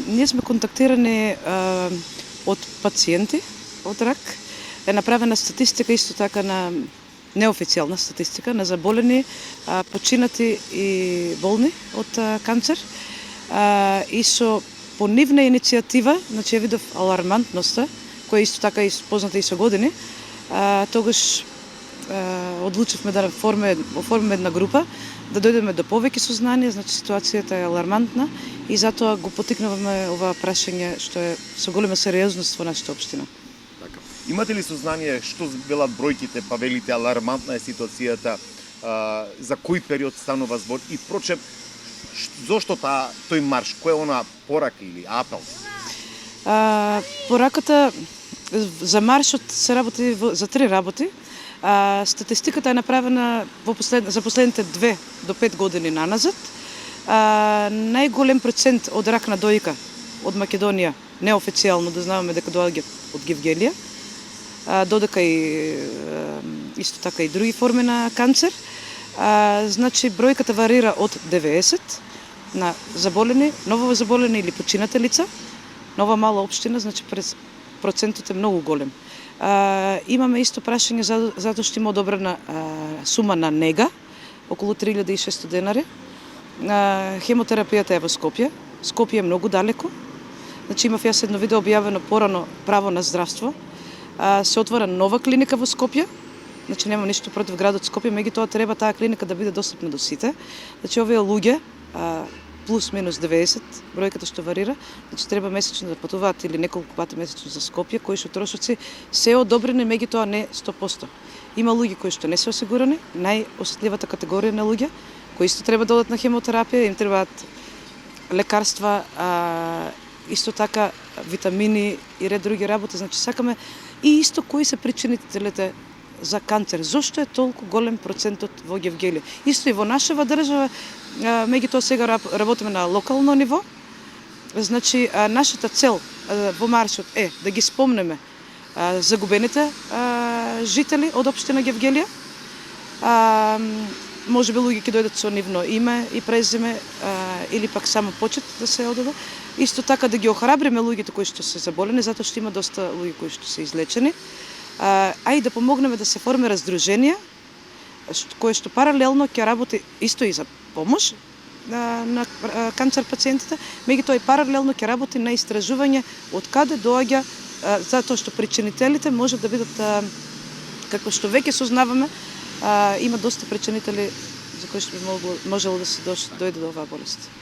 Ние сме контактирани од пациенти од рак. Е направена статистика исто така на неофицијална статистика на заболени, починати и болни од канцер. И со по нивна иницијатива, значи ја видов алармантноста, која исто така е позната и со години, тогаш одлучивме да оформиме една група, да дојдеме до повеќе сознание, значи ситуацијата е алармантна и затоа го потикнуваме ова прашање што е со голема сериозност во нашата општина. Така. Имате ли сознание што велат бројките, па велите алармантна е ситуацијата, за кој период станува збор и прочем, зошто тој марш, кој е она порака или апел? Пораката за маршот се работи за 3 работи. Статистиката е направена за последните 2 до 5 години наназад. Најголем процент од рак на дојка од Македонија, неофицијално да знаваме дека доаѓа од Гевгелија, додека и исто така и други форми на канцер. Значи бројката варира од 90 на заболени, ново заболени или починати лица. Нова мала општина, значи процентот е многу голем. Имаме исто прашање затоа што има одобрена сума на нега, околу 3600 денари. Хемотерапијата е во Скопје. Скопје е многу далеко. Значи имав јас едно видео објавено порано право на здравство. Се отвора нова клиника во Скопје. Значи нема ништо против градот Скопје, меѓутоа треба таа клиника да биде достапна до сите. Значи овие луѓе плюс минус 90, бројката што варира, значи треба месечно да патуваат или неколку пати месечно за Скопје, кои што трошоци се одобрени, меѓутоа не 100%. Има луѓе кои што не се осигурани, најосетливата категорија на луѓе, кои исто треба да одат на хемотерапија, им требаат лекарства, исто така витамини и ред други работи, значи сакаме и исто кои се причинителите за канцер. Зошто е толку голем процентот во Гевгелија? Исто и во нашава држава, меѓутоа сега работиме на локално ниво. Значи нашата цел во маршот е да ги спомнеме загубените жители од општина Гевгелија. Можеби луѓе ќе дојдат со нивно име и презиме или пак само почет да се одаде. Исто така да ги охрабриме луѓето кои што се заболени, затоа што има доста луѓе кои што се излечени. И да помогнеме да се формира здруженија кое што паралелно ќе работи исто и за помош на канцер пациентите, меѓутоа и паралелно ќе работи на истражување од каде доаѓа, затоа што причинителите може да бидат, како што веќе сознаваме, има доста причинители за кои што би можело да се дојде до оваа болест.